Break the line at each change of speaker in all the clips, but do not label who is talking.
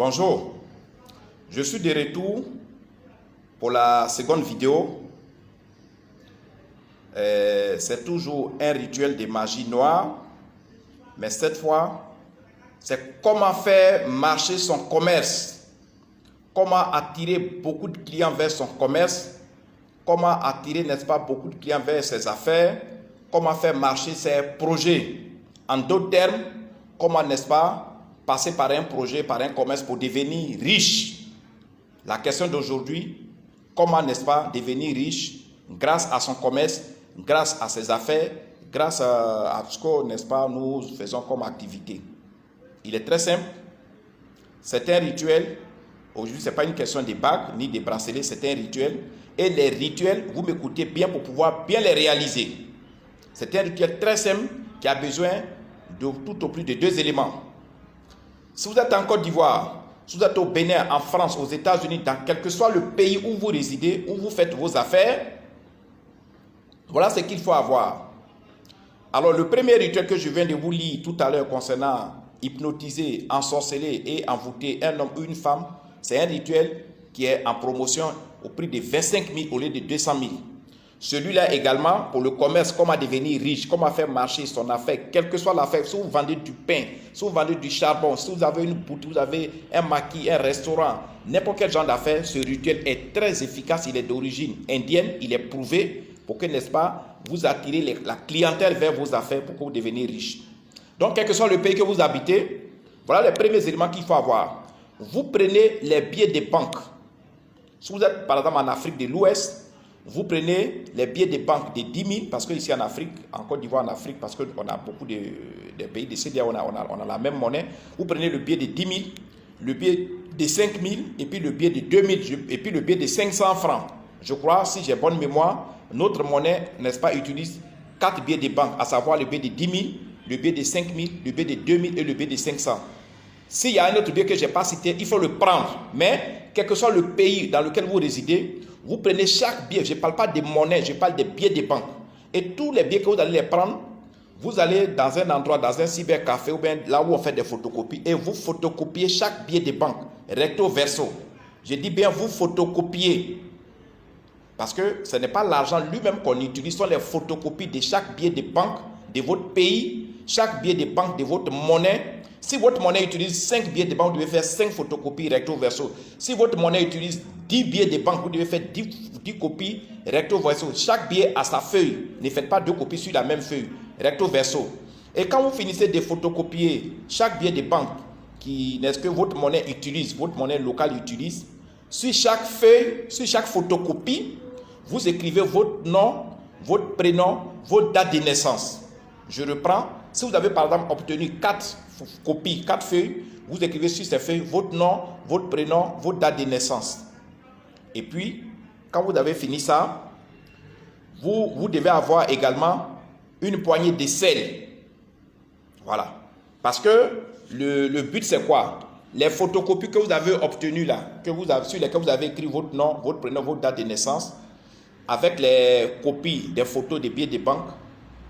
Bonjour, je suis de retour pour la seconde vidéo. C'est toujours un rituel de magie noire, mais cette fois, c'est comment faire marcher son commerce, comment attirer beaucoup de clients vers son commerce, comment attirer, n'est-ce pas, beaucoup de clients vers ses affaires, comment faire marcher ses projets. En d'autres termes, comment, n'est-ce pas, passer par un projet, par un commerce pour devenir riche. La question d'aujourd'hui, comment, n'est-ce pas, devenir riche grâce à son commerce, grâce à ses affaires, grâce à ce que, n'est-ce pas, nous faisons comme activité. Il est très simple. C'est un rituel. Aujourd'hui, ce n'est pas une question de bagues ni de bracelets, c'est un rituel. Et les rituels, vous m'écoutez bien pour pouvoir bien les réaliser. C'est un rituel très simple qui a besoin de tout au plus de 2 éléments. Si vous êtes en Côte d'Ivoire, si vous êtes au Bénin, en France, aux États-Unis, dans quel que soit le pays où vous résidez, où vous faites vos affaires, voilà ce qu'il faut avoir. Alors, le premier rituel que je viens de vous lire tout à l'heure concernant hypnotiser, ensorceler et envoûter un homme ou une femme, c'est un rituel qui est en promotion au prix de 25 000 au lieu de 200 000. Celui-là également, pour le commerce, comment devenir riche, comment faire marcher son affaire, quelle que soit l'affaire, si vous vendez du pain, si vous vendez du charbon, si vous avez une boutique, vous avez un maquis, un restaurant, n'importe quel genre d'affaires, ce rituel est très efficace, il est d'origine indienne, il est prouvé pour que, n'est-ce pas, vous attirez la clientèle vers vos affaires pour que vous deveniez riche. Donc, quel que soit le pays que vous habitez, voilà les premiers éléments qu'il faut avoir. Vous prenez les billets des banques. Si vous êtes, par exemple, en Afrique de l'Ouest, vous prenez les billets de banque de 10 000, parce qu'ici en Afrique, en Côte d'Ivoire, en Afrique, parce qu'on a beaucoup de pays de CEDEAO, on a la même monnaie. Vous prenez le billet de 10 000, le billet de 5 000, et puis le billet de 2 000, et puis le billet de 500 francs. Je crois, si j'ai bonne mémoire, notre monnaie, n'est-ce pas, utilise 4 billets de banque, à savoir le billet de 10 000, le billet de 5 000, le billet de 2 000 et le billet de 500. S'il y a un autre billet que je n'ai pas cité, il faut le prendre. Mais, quel que soit le pays dans lequel vous résidez, vous prenez chaque billet, je ne parle pas de monnaie, je parle des billets de banque. Et tous les billets que vous allez les prendre, vous allez dans un endroit, dans un cybercafé ou bien là où on fait des photocopies et vous photocopiez chaque billet de banque, recto verso. Je dis bien vous photocopiez. Parce que ce n'est pas l'argent lui-même qu'on utilise, ce sont les photocopies de chaque billet de banque de votre pays, chaque billet de banque de votre monnaie. Si votre monnaie utilise 5 billets de banque, vous devez faire 5 photocopies recto verso. Si votre monnaie utilise 10 billets de banque, vous devez faire 10 copies recto verso. Chaque billet a sa feuille. Ne faites pas 2 copies sur la même feuille, recto verso. Et quand vous finissez de photocopier chaque billet de banque n'est-ce que votre monnaie utilise, votre monnaie locale utilise, sur chaque feuille, sur chaque photocopie, vous écrivez votre nom, votre prénom, votre date de naissance. Je reprends. Si vous avez par exemple obtenu 4 copies, 4 feuilles, vous écrivez sur ces feuilles votre nom, votre prénom, votre date de naissance. Et puis, quand vous avez fini ça, vous devez avoir également une poignée de sel. Voilà. Parce que le but c'est quoi? Les photocopies que vous avez obtenues là, sur lesquelles vous avez écrit votre nom, votre prénom, votre date de naissance, avec les copies des photos des billets de banque,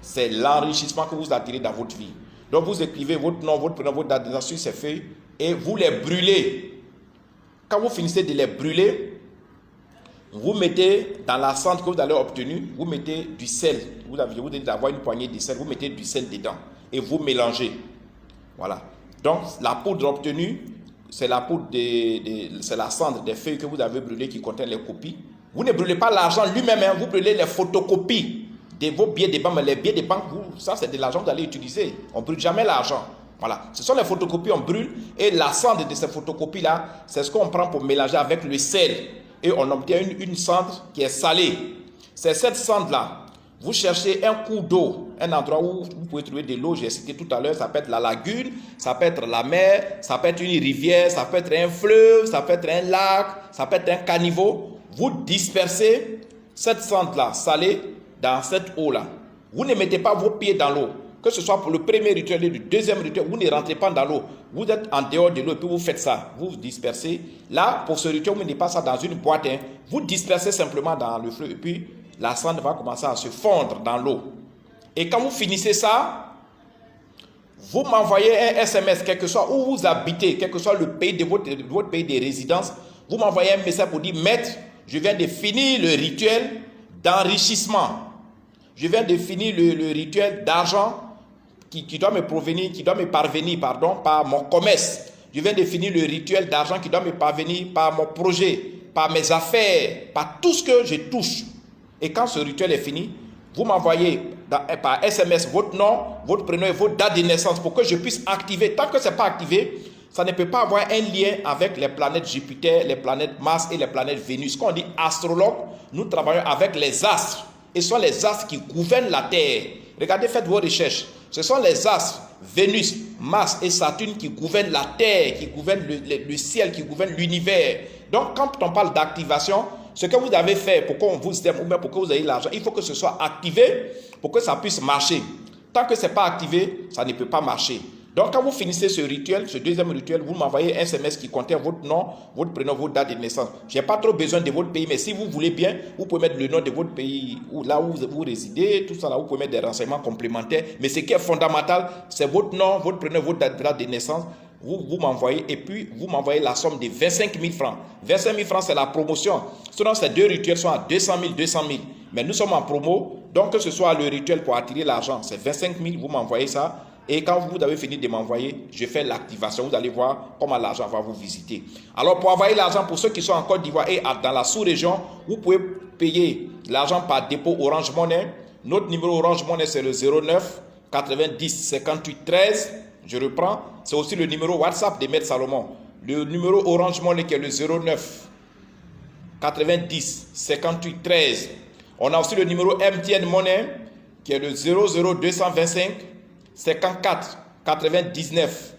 c'est l'enrichissement que vous attirez dans votre vie. Donc vous écrivez votre nom, votre prénom, votre date de naissance sur ces feuilles et vous les brûlez. Quand vous finissez de les brûler, vous mettez dans la cendre que vous avez obtenue, vous mettez du sel. Vous devez avoir une poignée de sel, vous mettez du sel dedans et vous mélangez. Voilà. Donc la poudre obtenue, c'est la poudre c'est la cendre des feuilles que vous avez brûlées qui contiennent les copies. Vous ne brûlez pas l'argent lui-même, hein, vous brûlez les photocopies de vos billets de banque. Mais les billets de banque, ça c'est de l'argent que vous allez utiliser. On ne brûle jamais l'argent. Voilà. Ce sont les photocopies, on brûle. Et la cendre de ces photocopies-là, c'est ce qu'on prend pour mélanger avec le sel. Et on obtient une cendre qui est salée. C'est cette cendre-là. Vous cherchez un cours d'eau, un endroit où vous pouvez trouver de l'eau, j'ai cité tout à l'heure, ça peut être la lagune, ça peut être la mer, ça peut être une rivière, ça peut être un fleuve, ça peut être un lac, ça peut être un caniveau. Vous dispersez cette cendre-là, salée, dans cette eau-là. Vous ne mettez pas vos pieds dans l'eau. Que ce soit pour le premier rituel et le deuxième rituel, vous ne rentrez pas dans l'eau. Vous êtes en dehors de l'eau et puis vous faites ça. Vous dispersez. Là, pour ce rituel, vous ne mettez pas ça dans une boîte. Hein. Vous dispersez simplement dans le fleuve et puis la cendre va commencer à se fondre dans l'eau. Et quand vous finissez ça, Vous m'envoyez un SMS, quel que soit où vous habitez, quel que soit le pays de votre pays de résidence, vous m'envoyez un message pour dire, maître, je viens de finir le rituel d'enrichissement. Je viens de finir le rituel d'argent qui doit me parvenir par mon commerce. Je viens de finir le rituel d'argent qui doit me parvenir par mon projet, par mes affaires, par tout ce que je touche. Et quand ce rituel est fini, vous m'envoyez par SMS votre nom, votre prénom et votre date de naissance pour que je puisse activer. Tant que ce n'est pas activé, ça ne peut pas avoir un lien avec les planètes Jupiter, les planètes Mars et les planètes Vénus. Quand on dit astrologue, nous travaillons avec les astres. Et ce sont les astres qui gouvernent la Terre. Regardez, faites vos recherches. Ce sont les astres, Vénus, Mars et Saturne qui gouvernent la Terre, qui gouvernent le ciel, qui gouvernent l'univers. Donc, quand on parle d'activation, ce que vous avez fait pour qu'on vous aime ou bien pour que vous ayez l'argent, il faut que ce soit activé pour que ça puisse marcher. Tant que ce n'est pas activé, ça ne peut pas marcher. Donc, quand vous finissez ce rituel, ce deuxième rituel, vous m'envoyez un SMS qui contient votre nom, votre prénom, votre date de naissance. Je n'ai pas trop besoin de votre pays, mais si vous voulez bien, vous pouvez mettre le nom de votre pays, ou là où vous résidez, tout ça là, vous pouvez mettre des renseignements complémentaires. Mais ce qui est fondamental, c'est votre nom, votre prénom, votre date de naissance. Vous m'envoyez et puis vous m'envoyez la somme de 25 000 francs. 25 000 francs, c'est la promotion. Sinon, ces deux rituels sont à 200 000, 200 000. Mais nous sommes en promo, donc que ce soit le rituel pour attirer l'argent, c'est 25 000, vous m'envoyez ça. Et quand vous avez fini de m'envoyer, je fais l'activation. Vous allez voir comment l'argent va vous visiter. Alors, pour envoyer l'argent, pour ceux qui sont en Côte d'Ivoire et dans la sous-région, vous pouvez payer l'argent par dépôt Orange Money. Notre numéro Orange Money, c'est le 09 90 58 13. Je reprends. C'est aussi le numéro WhatsApp de Maître Salomon. Le numéro Orange Money qui est le 09 90 58 13. On a aussi le numéro MTN Money qui est le 00225 54 99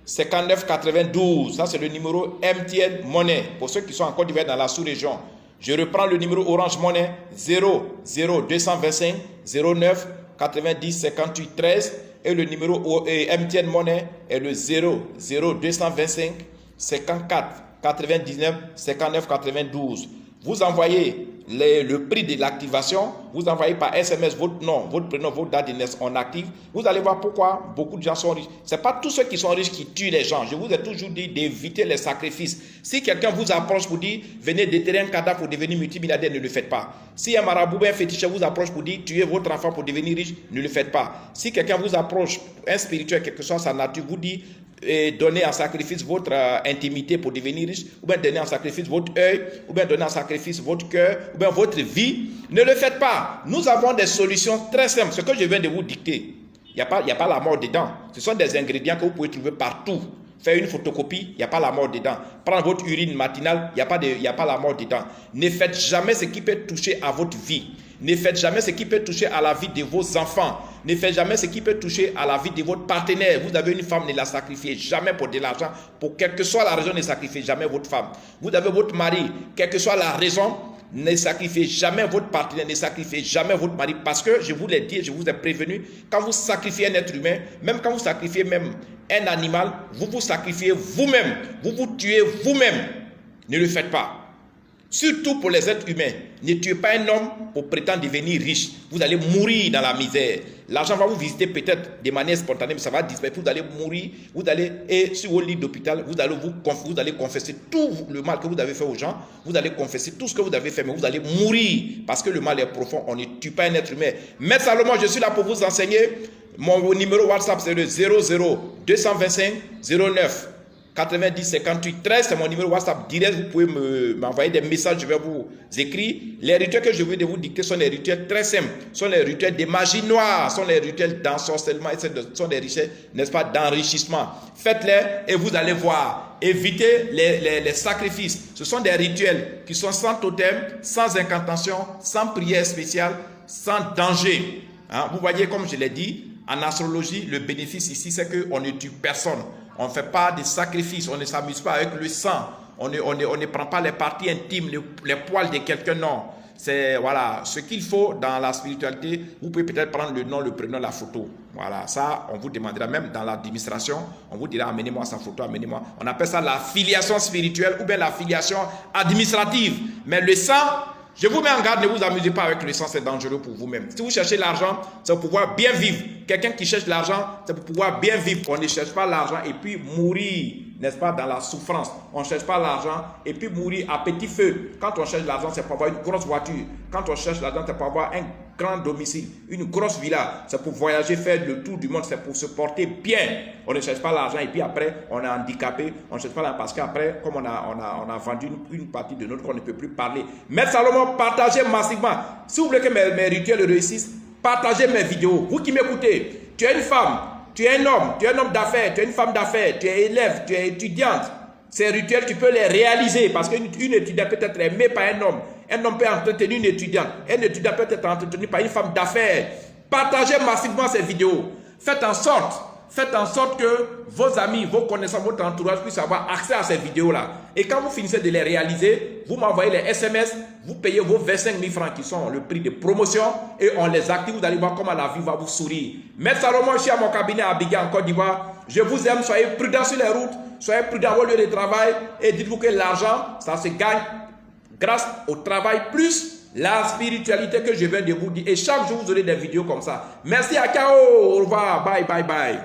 59 92. Ça, c'est le numéro MTN Money pour ceux qui sont en Côte d'Ivoire dans la sous-région. Je reprends le numéro Orange Money 00225 09 90 58 13 et le numéro MTN Money est le 00225 54 99 59 92. Vous envoyez le prix de l'activation, vous envoyez par SMS votre nom, votre prénom, votre date de naissance, on active. Vous allez voir pourquoi beaucoup de gens sont riches. Ce n'est pas tous ceux qui sont riches qui tuent les gens. Je vous ai toujours dit d'éviter les sacrifices. Si quelqu'un vous approche pour dire venez déterrer un cadavre pour devenir multimilliardaire, ne le faites pas. Si un marabout, un féticheur vous approche pour dire tuez votre enfant pour devenir riche, ne le faites pas. Si quelqu'un vous approche, un spirituel, quelle que soit sa nature, vous dit et donner en sacrifice votre intimité pour devenir riche, ou bien donner en sacrifice votre œil, ou bien donner en sacrifice votre cœur, ou bien votre vie, ne le faites pas. Nous avons des solutions très simples. Ce que je viens de vous dicter, il n'y a pas la mort dedans. Ce sont des ingrédients que vous pouvez trouver partout. Faire une photocopie, il n'y a pas la mort dedans. Prendre votre urine matinale, il n'y a pas la mort dedans. Ne faites jamais ce qui peut toucher à votre vie. Ne faites jamais ce qui peut toucher à la vie de vos enfants. Ne faites jamais ce qui peut toucher à la vie de votre partenaire. Vous avez une femme, ne la sacrifiez jamais pour de l'argent. Pour quelle que soit la raison, ne sacrifiez jamais votre femme. Vous avez votre mari, quelle que soit la raison, ne sacrifiez jamais votre partenaire, ne sacrifiez jamais votre mari. Parce que, je vous l'ai dit, je vous ai prévenu, quand vous sacrifiez un être humain, même quand vous sacrifiez même un animal, vous vous sacrifiez vous-même. Vous vous tuez vous-même. Ne le faites pas. Surtout pour les êtres humains. Ne tuez pas un homme pour prétendre devenir riche. Vous allez mourir dans la misère. L'argent va vous visiter peut-être de manière spontanée, mais ça va disparaître. Vous allez mourir. Et sur vos lits d'hôpital, vous allez confesser tout le mal que vous avez fait aux gens. Vous allez confesser tout ce que vous avez fait, mais vous allez mourir. Parce que le mal est profond. On ne tue pas un être humain. Maître Salomon, je suis là pour vous enseigner. Mon numéro WhatsApp, c'est le 00225 09 90 58 13, c'est mon numéro WhatsApp direct. Vous pouvez m'envoyer des messages, je vais vous écrire. Les rituels que je vais vous dicter sont des rituels très simples. Ce sont les rituels de magie noire, ce sont les rituels d'ensorcellement, ce sont des rituels, n'est-ce pas, d'enrichissement. Faites-les et vous allez voir. Évitez les sacrifices. Ce sont des rituels qui sont sans totem, sans incantation, sans prière spéciale, sans danger. Hein? Vous voyez, comme je l'ai dit, en astrologie, le bénéfice ici, c'est qu'on ne tue personne. On ne fait pas de sacrifices, on ne s'amuse pas avec le sang, on ne prend pas les parties intimes, les poils de quelqu'un, non. C'est voilà, ce qu'il faut dans la spiritualité. Vous pouvez peut-être prendre le nom, le prénom, la photo. Voilà, ça, on vous demandera même dans l'administration, on vous dira amenez-moi sa photo, amenez-moi. On appelle ça la filiation spirituelle ou bien la filiation administrative. Mais le sang, Je vous mets en garde, ne vous amusez pas avec le sang, c'est dangereux pour vous-même. Si vous cherchez l'argent, c'est pour pouvoir bien vivre. Quelqu'un qui cherche l'argent, c'est pour pouvoir bien vivre. On ne cherche pas l'argent et puis mourir, n'est-ce pas, dans la souffrance. On ne cherche pas l'argent et puis mourir à petit feu. Quand on cherche l'argent, c'est pour avoir une grosse voiture. Quand on cherche l'argent, c'est pour avoir un grand domicile, une grosse villa. C'est pour voyager, faire le tour du monde, c'est pour se porter bien. On ne cherche pas l'argent et puis après, on est handicapé. On ne cherche pas l'argent parce qu'après, comme on a vendu une partie de notre corps, on ne peut plus parler. Maître Salomon, partagez massivement. Si vous voulez que mes rituels réussissent, partagez mes vidéos. Vous qui m'écoutez, tu es une femme, tu es un homme d'affaires, tu es une femme d'affaires, tu es élève, tu es étudiante. Ces rituels, tu peux les réaliser parce qu'une étudiante peut être aimée par un homme. Un homme peut entretenir une étudiante. Un étudiant peut être entretenu par une femme d'affaires. Partagez massivement ces vidéos. Faites en sorte que vos amis, vos connaissances, votre entourage puissent avoir accès à ces vidéos-là. Et quand vous finissez de les réaliser, vous m'envoyez les SMS, vous payez vos 25 000 francs qui sont le prix de promotion et on les active. Vous allez voir comment la vie va vous sourire. Maître Salomon, je suis à mon cabinet à Abidjan en Côte d'Ivoire. Je vous aime, soyez prudents sur les routes, soyez prudents à vos lieux de travail et dites-vous que l'argent, ça se gagne grâce au travail plus la spiritualité que je viens de vous dire. Et chaque jour, vous aurez des vidéos comme ça. Merci à Kao. Au revoir. Bye, bye, bye.